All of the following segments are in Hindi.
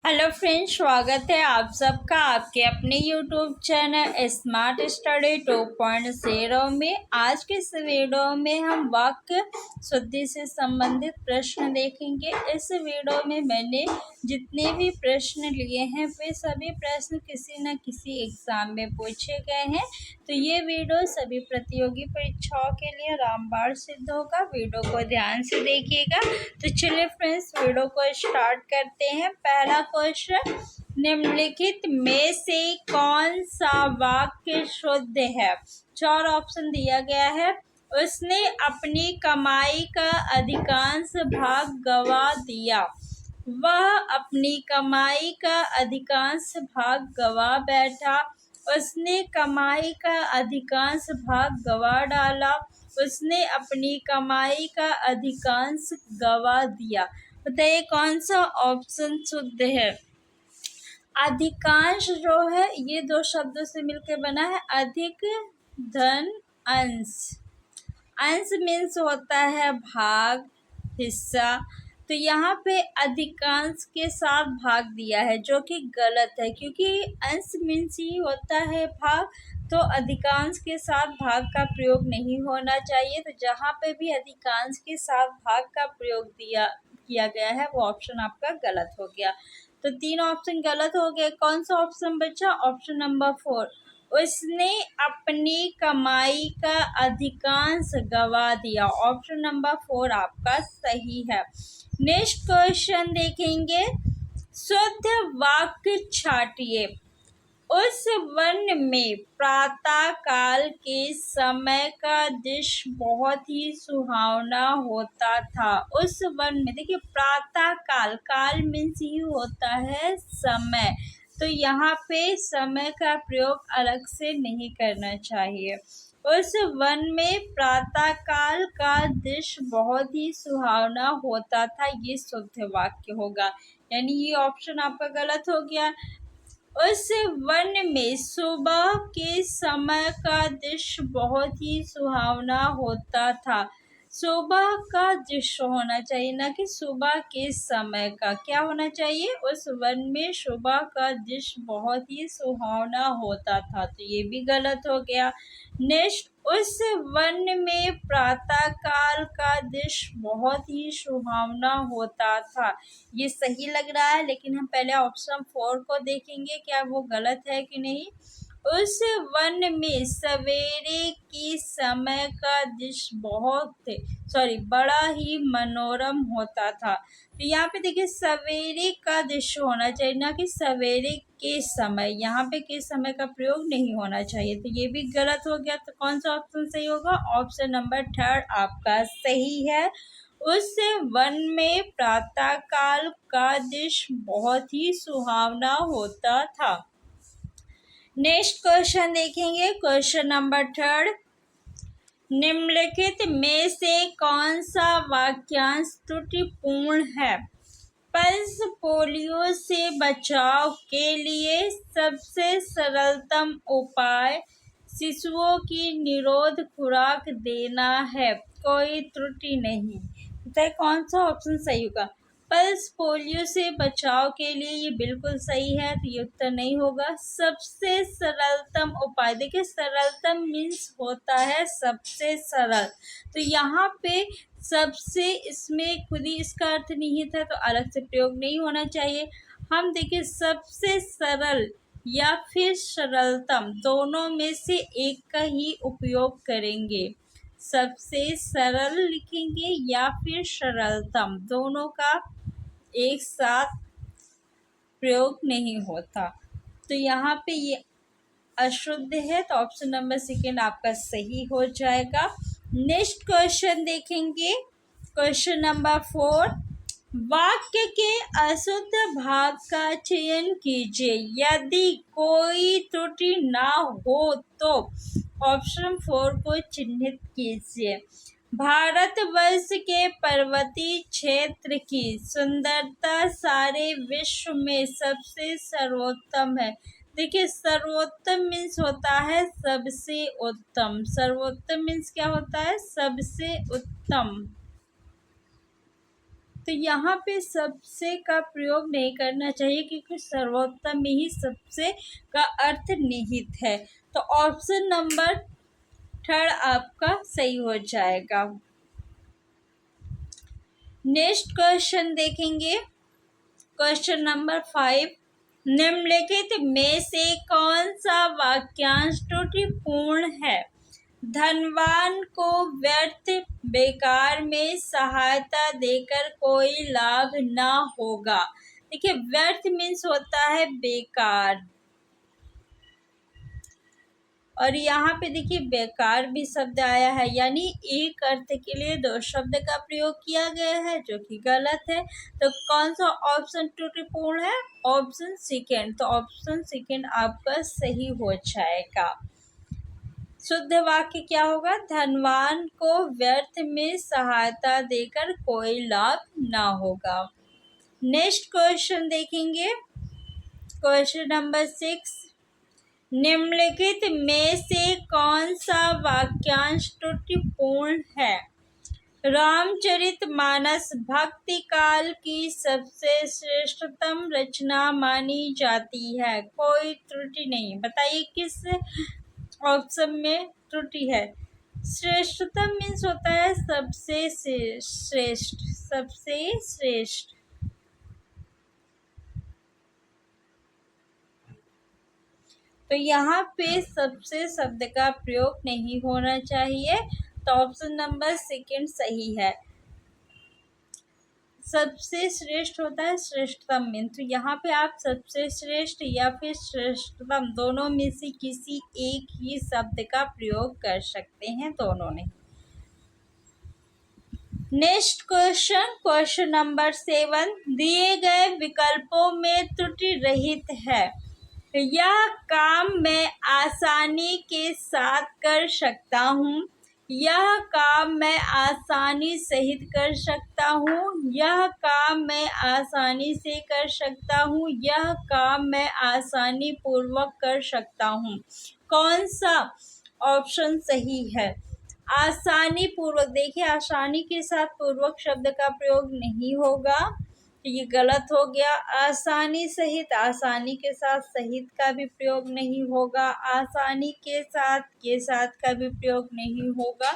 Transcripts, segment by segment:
हेलो फ्रेंड्स, स्वागत है आप सबका आपके अपने यूट्यूब चैनल स्मार्ट स्टडी 2.0 में। आज के इस वीडियो में हम वाक्य शुद्धि से संबंधित प्रश्न देखेंगे। इस वीडियो में मैंने जितने भी प्रश्न लिए हैं वे सभी प्रश्न किसी न किसी एग्जाम में पूछे गए हैं। तो ये वीडियो सभी प्रतियोगी परीक्षाओं के लिए रामबाण सिद्ध होगा। वीडियो को ध्यान से देखिएगा। तो चलिए फ्रेंड्स, वीडियो को स्टार्ट करते हैं। पहला क्वेश्चन, निम्नलिखित में से कौन सा वाक्य शुद्ध है? 4 ऑप्शन दिया गया है। उसने अपनी कमाई का अधिकांश भाग गवा दिया। वह अपनी कमाई का अधिकांश भाग गवा बैठा। उसने कमाई का अधिकांश भाग गवा डाला। उसने अपनी कमाई का अधिकांश गवा दिया। बताइए कौन सा ऑप्शन शुद्ध है? अधिकांश जो है ये 2 शब्दों से मिलकर बना है, अधिक धन अंश। अंश मीन्स होता है भाग, हिस्सा। तो यहाँ पे अधिकांश के साथ भाग दिया है जो कि गलत है, क्योंकि अंश मीन्स ही होता है भाग। तो अधिकांश के साथ भाग का प्रयोग नहीं होना चाहिए। तो जहाँ पे भी अधिकांश के साथ भाग का प्रयोग किया गया है वो ऑप्शन आपका गलत हो गया। तो 3 ऑप्शन गलत हो गए। कौन सा ऑप्शन बचा? ऑप्शन नंबर 4, उसने अपनी कमाई का अधिकांश गवा दिया। ऑप्शन नंबर 4 आपका सही है। नेक्स्ट क्वेश्चन देखेंगे, शुद्ध वाक्य छाटिए। उस वन में प्रातः काल के समय का दृश्य बहुत ही सुहावना होता था। उस वन में, देखिए प्रातः काल, काल मीन्स ही होता है समय। तो यहाँ पे समय का प्रयोग अलग से नहीं करना चाहिए। उस वन में प्रातः काल का दृश्य बहुत ही सुहावना होता था, ये शुद्ध वाक्य होगा। यानी ये ऑप्शन आपका गलत हो गया। उस वन में सुबह के समय का दृश्य बहुत ही सुहावना होता था। सुबह का दृश्य होना चाहिए, ना कि सुबह के समय का। क्या होना चाहिए? उस वन में सुबह का दृश्य बहुत ही सुहावना होता था। तो ये भी गलत हो गया। नेक्स्ट, उस वन में प्रातः काल का दृश्य बहुत ही सुहावना होता था। ये सही लग रहा है, लेकिन हम पहले ऑप्शन 4 को देखेंगे क्या वो गलत है कि नहीं। उस वन में सवेरे की समय का दृश्य बड़ा ही मनोरम होता था। तो यहाँ पे देखिए सवेरे का दृश्य होना चाहिए, ना कि सवेरे के समय। यहाँ पे के समय का प्रयोग नहीं होना चाहिए। तो ये भी गलत हो गया। तो कौन सा ऑप्शन सही होगा? ऑप्शन नंबर 3 आपका सही है। उस वन में प्रातः काल का दृश्य बहुत ही सुहावना होता था। नेक्स्ट क्वेश्चन देखेंगे, क्वेश्चन नंबर 3, निम्नलिखित में से कौन सा वाक्यांश त्रुटिपूर्ण है? पल्स पोलियो से बचाव के लिए सबसे सरलतम उपाय शिशुओं की निरोध खुराक देना है। कोई त्रुटि नहीं। बताइए कौन सा ऑप्शन सही होगा? पल्स पोलियो से बचाव के लिए ये बिल्कुल सही है। तो ये उत्तर नहीं होगा। सबसे सरलतम उपाय, देखिए सरलतम मीन्स होता है सबसे सरल। तो यहाँ पे सबसे, इसमें खुद ही इसका अर्थ निहित है, तो अलग से प्रयोग नहीं होना चाहिए। हम देखिए सबसे सरल या फिर सरलतम, दोनों में से एक का ही उपयोग करेंगे। सबसे सरल लिखेंगे या फिर सरलतम, दोनों का एक साथ प्रयोग नहीं होता। तो यहाँ पे ये अशुद्ध है। तो ऑप्शन नंबर 2 आपका सही हो जाएगा। नेक्स्ट क्वेश्चन देखेंगे, क्वेश्चन नंबर 4, वाक्य के अशुद्ध भाग का चयन कीजिए। यदि कोई त्रुटि ना हो तो ऑप्शन 4 को चिन्हित कीजिए। भारतवर्ष के पर्वतीय क्षेत्र की सुंदरता सारे विश्व में सबसे सर्वोत्तम है। देखिए सर्वोत्तम मीन्स होता है सबसे उत्तम। सर्वोत्तम मीन्स क्या होता है? सबसे उत्तम। तो यहाँ पे सबसे का प्रयोग नहीं करना चाहिए क्योंकि सर्वोत्तम में ही सबसे का अर्थ निहित है। तो ऑप्शन नंबर 3 आपका सही हो जाएगा। नेक्स्ट क्वेश्चन देखेंगे, क्वेश्चन नंबर 5। निम्नलिखित में से कौन सा वाक्यांश त्रुटिपूर्ण है? धनवान को व्यर्थ बेकार में सहायता देकर कोई लाभ ना होगा। देखिए व्यर्थ मीन्स होता है बेकार, और यहाँ पे देखिए बेकार भी शब्द आया है, यानी एक अर्थ के लिए दो शब्द का प्रयोग किया गया है जो कि गलत है। तो कौन सा ऑप्शन त्रुटिपूर्ण है? Option second. तो ऑप्शन सेकेंड आपका सही हो जाएगा। शुद्ध वाक्य क्या होगा? धनवान को व्यर्थ में सहायता देकर कोई लाभ ना होगा। नेक्स्ट क्वेश्चन देखेंगे, क्वेश्चन नंबर 6। निम्नलिखित में से कौन सा वाक्यांश त्रुटिपूर्ण है? रामचरितमानस भक्ति काल की सबसे श्रेष्ठतम रचना मानी जाती है। कोई त्रुटि नहीं। बताइए किस ऑप्शन में त्रुटि है? श्रेष्ठतम मीन्स होता है सबसे श्रेष्ठ, सबसे श्रेष्ठ। तो यहाँ पे सबसे शब्द का प्रयोग नहीं होना चाहिए। तो ऑप्शन नंबर सेकंड सही है। सबसे श्रेष्ठ होता है श्रेष्ठतम में, तो यहाँ पे आप सबसे श्रेष्ठ या फिर श्रेष्ठतम दोनों में से किसी एक ही शब्द का प्रयोग कर सकते हैं, दोनों नहीं। Next question, question number 7। दिए गए विकल्पों में त्रुटि रहित है। यह काम मैं आसानी के साथ कर सकता हूँ, यह काम मैं आसानी सहित कर सकता हूँ, यह काम मैं आसानी से कर सकता हूँ, यह काम मैं आसानी पूर्वक कर सकता हूँ। कौन सा ऑप्शन सही है? आसानी पूर्वक। देखिए आसानी के साथ पूर्वक शब्द का प्रयोग नहीं होगा, तो ये गलत हो गया। आसानी सहित, आसानी के साथ सहित का भी प्रयोग नहीं होगा। आसानी के साथ का भी प्रयोग नहीं होगा।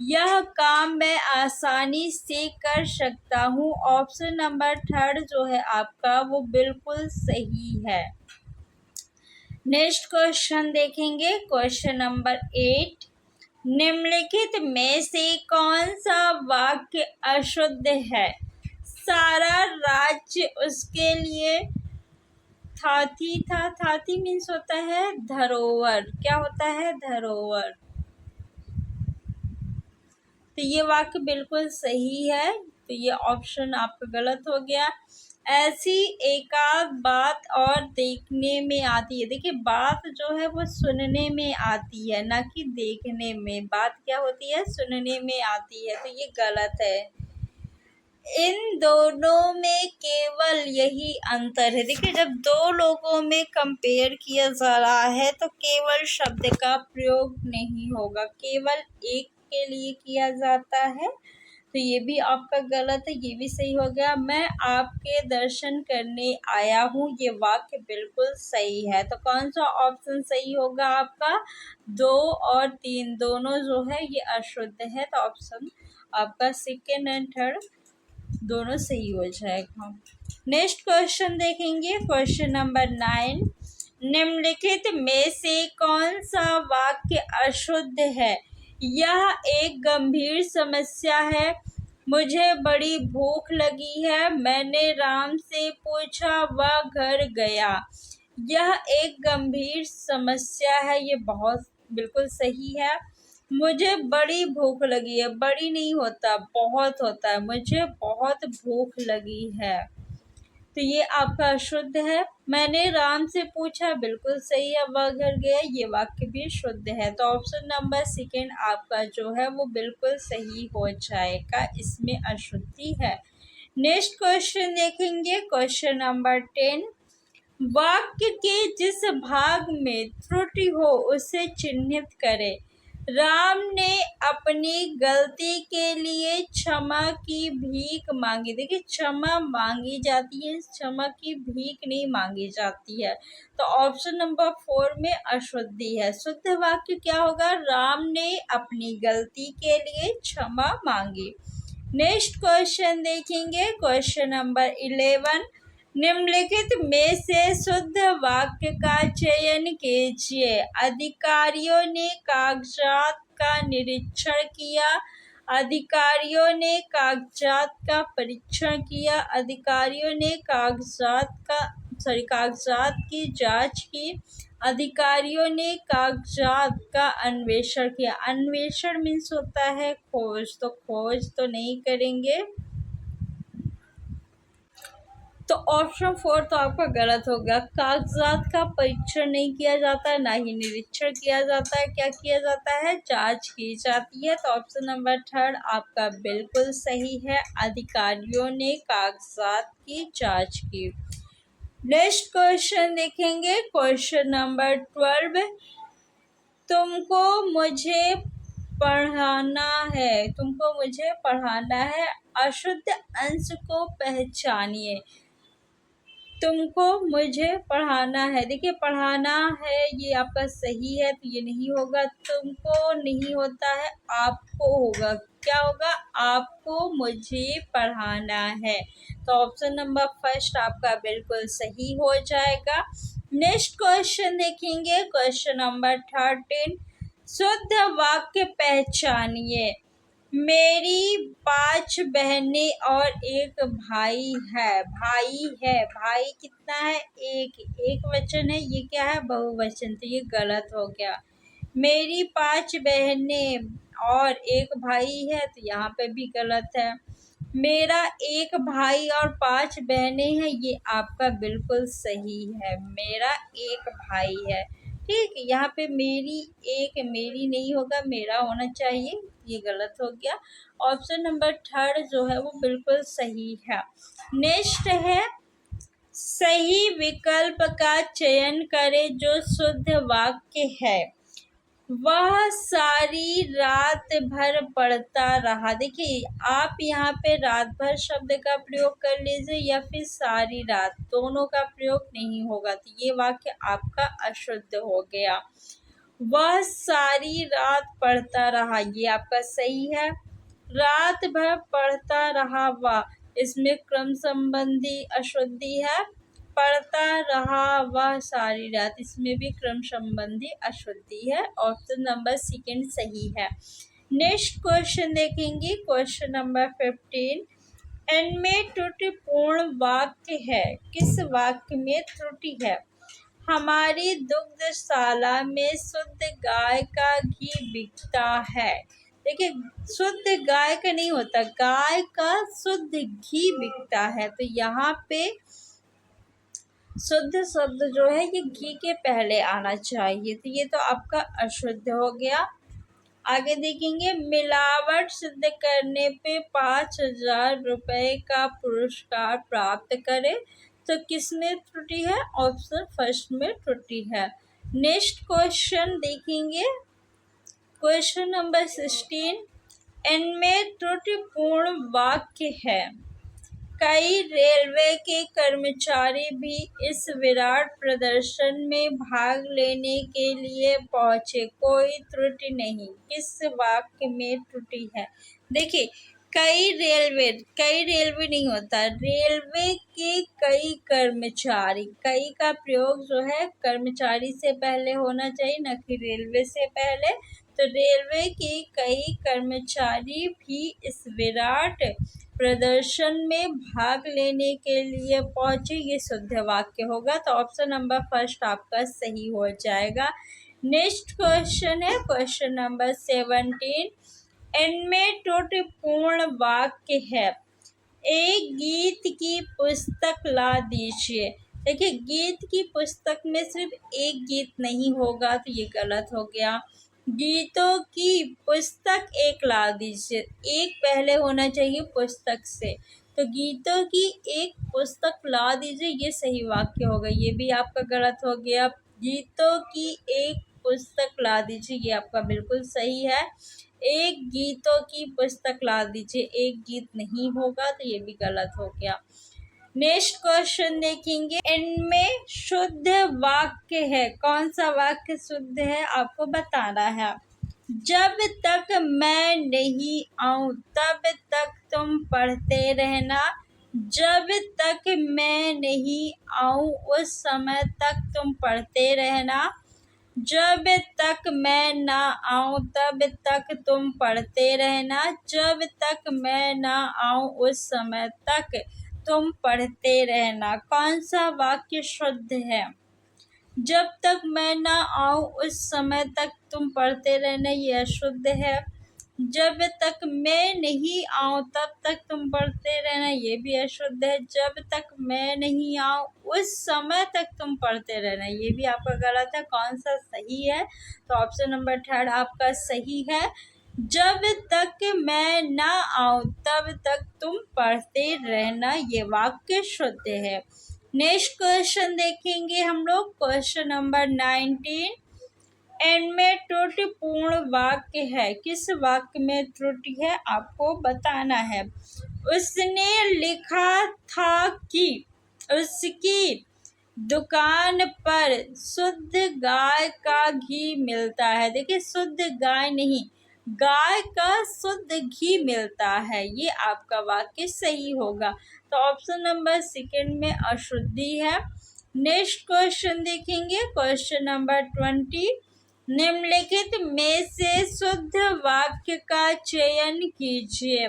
यह काम मैं आसानी से कर सकता हूँ। ऑप्शन नंबर 3 जो है आपका वो बिल्कुल सही है। नेक्स्ट क्वेश्चन देखेंगे, क्वेश्चन नंबर 8। निम्नलिखित में से कौन सा वाक्य अशुद्ध है? सारा राज्य उसके लिए थाती था। थाती मीन्स होता है धरोहर। क्या होता है? धरोहर। तो ये वाक्य बिल्कुल सही है, तो ये ऑप्शन आपका गलत हो गया। ऐसी एकाध बात और देखने में आती है। देखिए बात जो है वो सुनने में आती है, ना कि देखने में। बात क्या होती है? सुनने में आती है, तो ये गलत है। इन दोनों में केवल यही अंतर है। देखिए जब दो लोगों में कंपेयर किया जा रहा है तो केवल शब्द का प्रयोग नहीं होगा, केवल एक के लिए किया जाता है। तो ये भी आपका गलत है, ये भी सही हो गया। मैं आपके दर्शन करने आया हूँ, ये वाक्य बिल्कुल सही है। तो कौन सा ऑप्शन सही होगा आपका? 2 और 3 दोनों जो है ये अशुद्ध है, तो ऑप्शन आपका सेकेंड एंड थर्ड दोनों सही हो जाएगा। नेक्स्ट क्वेश्चन देखेंगे, क्वेश्चन नंबर 9। निम्नलिखित में से कौन सा वाक्य अशुद्ध है? यह एक गंभीर समस्या है। मुझे बड़ी भूख लगी है। मैंने राम से पूछा, वह घर गया। यह एक गंभीर समस्या है, ये बहुत बिल्कुल सही है। मुझे बड़ी भूख लगी है। बड़ी नहीं होता, बहुत होता है। मुझे बहुत भूख लगी है, तो ये आपका अशुद्ध है। मैंने राम से पूछा, बिल्कुल सही है। वह घर गया, ये वाक्य भी शुद्ध है। तो ऑप्शन नंबर सेकेंड आपका जो है वो बिल्कुल सही हो जाएगा, इसमें अशुद्धि है। नेक्स्ट क्वेश्चन देखेंगे, क्वेश्चन नंबर 10। वाक्य के जिस भाग में त्रुटि हो उसे चिन्हित करें। राम ने अपनी गलती के लिए क्षमा की भीख मांगी। देखिए, क्षमा मांगी जाती है, क्षमा की भीख नहीं मांगी जाती है। तो ऑप्शन नंबर 4 में अशुद्धि है। शुद्ध वाक्य क्या होगा? राम ने अपनी गलती के लिए क्षमा मांगी। नेक्स्ट क्वेश्चन देखेंगे, क्वेश्चन नंबर 11। निम्नलिखित में से शुद्ध वाक्य का चयन कीजिए। अधिकारियों ने कागजात का निरीक्षण किया। अधिकारियों ने कागजात का परीक्षण किया। अधिकारियों ने कागजात की जांच की। अधिकारियों ने कागजात का अन्वेषण किया। अन्वेषण मीन्स होता है खोज, तो खोज तो नहीं करेंगे। तो ऑप्शन 4 तो आपका गलत हो गया। कागजात का परीक्षण नहीं किया जाता, ना ही निरीक्षण किया जाता है। क्या किया जाता है? जांच की जाती है। तो ऑप्शन नंबर 3 आपका बिल्कुल सही है। अधिकारियों ने कागजात की जांच की। नेक्स्ट क्वेश्चन देखेंगे, क्वेश्चन नंबर 12। तुमको मुझे पढ़ाना है। तुमको मुझे पढ़ाना है। अशुद्ध अंश को पहचानिए। तुमको मुझे पढ़ाना है। देखिए, पढ़ाना है ये आपका सही है, तो ये नहीं होगा। तुमको नहीं होता है, आपको होगा। क्या होगा? आपको मुझे पढ़ाना है। तो ऑप्शन नंबर 1 आपका बिल्कुल सही हो जाएगा। नेक्स्ट क्वेश्चन देखेंगे, क्वेश्चन नंबर 13। शुद्ध वाक्य पहचानिए। मेरी 5 बहनें और एक भाई है। भाई है, भाई कितना है? एक वचन है, ये क्या है? बहुवचन, तो ये गलत हो गया। मेरी 5 बहनें और एक भाई है, तो यहाँ पे भी गलत है। मेरा एक भाई और 5 बहनें हैं, ये आपका बिल्कुल सही है। मेरा एक भाई है। ठीक, यहाँ पे मेरी नहीं होगा, मेरा होना चाहिए, ये गलत हो गया। ऑप्शन नंबर 3 जो है वो बिल्कुल सही है। नेक्स्ट है, सही विकल्प का चयन करें जो शुद्ध वाक्य है। वह सारी रात भर पढ़ता रहा। देखिए, आप यहाँ पे रात भर शब्द का प्रयोग कर लीजिए या फिर सारी रात, दोनों का प्रयोग नहीं होगा, तो ये वाक्य आपका अशुद्ध हो गया। वह सारी रात पढ़ता रहा, ये आपका सही है। रात भर पढ़ता रहा, वह, इसमें क्रम संबंधी अशुद्धि है। पढ़ता रहा वह सारी रात, इसमें भी क्रम संबंधी अशुद्धि है। ऑप्शन नंबर 2 सही है। नेक्स्ट क्वेश्चन देखेंगे, क्वेश्चन नंबर 15। इनमें त्रुटिपूर्ण वाक्य है। किस वाक्य में त्रुटि है? हमारी दुग्धशाला में शुद्ध गाय का घी बिकता है। देखिए, शुद्ध गाय का नहीं होता, गाय का शुद्ध घी बिकता है। तो यहाँ पे शुद्ध शब्द जो है ये घी के पहले आना चाहिए, तो ये तो आपका अशुद्ध हो गया। आगे देखेंगे, मिलावट सिद्ध करने पे 5,000 रुपए का पुरस्कार प्राप्त करें। तो किसमें त्रुटि है? ऑप्शन 1 में त्रुटि है। नेक्स्ट क्वेश्चन देखेंगे, क्वेश्चन नंबर 16। इनमें त्रुटिपूर्ण वाक्य है। कई रेलवे के कर्मचारी भी इस विराट प्रदर्शन में भाग लेने के लिए पहुंचे। कोई त्रुटि नहीं। किस वाक्य में त्रुटि है? देखिए, कई रेलवे नहीं होता, रेलवे के कई कर्मचारी, कई का प्रयोग जो है कर्मचारी से पहले होना चाहिए, न कि रेलवे से पहले। तो रेलवे के कई कर्मचारी भी इस विराट प्रदर्शन में भाग लेने के लिए पहुंचे, ये शुद्ध वाक्य होगा। तो ऑप्शन नंबर 1 आपका सही हो जाएगा। नेक्स्ट क्वेश्चन है, क्वेश्चन नंबर 17। इनमें त्रुटिपूर्ण वाक्य है। एक गीत की पुस्तक ला दीजिए। देखिए, गीत की पुस्तक में सिर्फ एक गीत नहीं होगा, तो ये गलत हो गया। गीतों की पुस्तक एक ला दीजिए, एक पहले होना चाहिए पुस्तक से, तो गीतों की एक पुस्तक ला दीजिए, ये सही वाक्य होगा। ये भी आपका गलत हो गया। गीतों की एक पुस्तक ला दीजिए। ये आपका बिल्कुल सही है। एक गीतों की पुस्तक ला दीजिए। एक गीत नहीं होगा तो ये भी गलत हो गया। नेक्स्ट क्वेश्चन देखेंगे, इनमें शुद्ध वाक्य है। कौन सा वाक्य शुद्ध है आपको बताना है। जब तक मैं नहीं आऊं तब तक तुम पढ़ते रहना। जब तक मैं नहीं आऊं उस समय तक तुम पढ़ते रहना। जब तक मैं ना आऊं तब तक तुम पढ़ते रहना। जब तक मैं ना आऊं उस समय तक तुम पढ़ते रहना। कौन सा वाक्य शुद्ध है। जब तक मैं ना आऊं उस समय तक तुम पढ़ते रहना, ये अशुद्ध है। जब तक मैं नहीं आऊं तब तक तुम पढ़ते रहना, ये भी अशुद्ध है। जब तक मैं नहीं आऊं उस समय तक तुम पढ़ते रहना, ये भी आपका गलत है। कौन सा सही है, तो ऑप्शन नंबर 3 आपका सही है। जब तक मैं ना आऊं तब तक तुम पढ़ते रहना, ये वाक्य शुद्ध है। नेक्स्ट क्वेश्चन देखेंगे हम लोग, क्वेश्चन नंबर 19। इनमें त्रुटिपूर्ण वाक्य है। किस वाक्य में त्रुटि है आपको बताना है। उसने लिखा था कि उसकी दुकान पर शुद्ध गाय का घी मिलता है। देखिए, शुद्ध गाय नहीं, गाय का शुद्ध घी मिलता है, ये आपका वाक्य सही होगा। तो ऑप्शन नंबर 2 में अशुद्धि है। नेक्स्ट क्वेश्चन देखेंगे, क्वेश्चन नंबर 20। निम्नलिखित में से शुद्ध वाक्य का चयन कीजिए।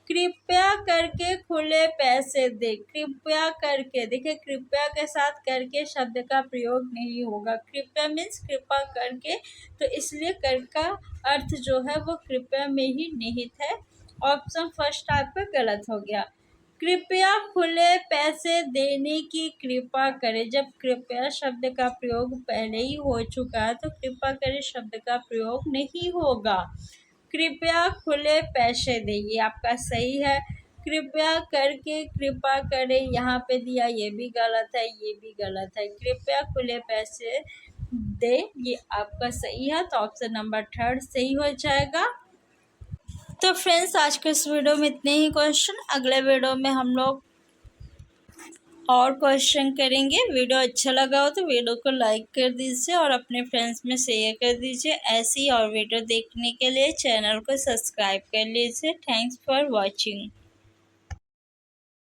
कृपया करके खुले पैसे दे। कृपया करके, देखिए कृपया के साथ करके शब्द का प्रयोग नहीं होगा। कृपया मीन्स कृपा करके, तो इसलिए कर का अर्थ जो है वो कृपया में ही निहित है। ऑप्शन फर्स्ट आपका गलत हो गया। कृपया खुले पैसे देने की कृपा करें। जब कृपया शब्द का प्रयोग पहले ही हो चुका है तो कृपा करें शब्द का प्रयोग नहीं होगा। कृपया खुले पैसे दें, ये आपका सही है। कृपया करके कृपा करें यहाँ पे दिया, ये भी गलत है, ये भी गलत है। कृपया खुले पैसे दे, ये आपका सही है। तो ऑप्शन नंबर 3 सही हो जाएगा। तो फ्रेंड्स, आज के इस वीडियो में इतने ही क्वेश्चन। अगले वीडियो में हम लोग और क्वेश्चन करेंगे। वीडियो अच्छा लगा हो तो वीडियो को लाइक कर दीजिए और अपने फ्रेंड्स में शेयर कर दीजिए। ऐसी और वीडियो देखने के लिए चैनल को सब्सक्राइब कर लीजिए। Thanks for watching.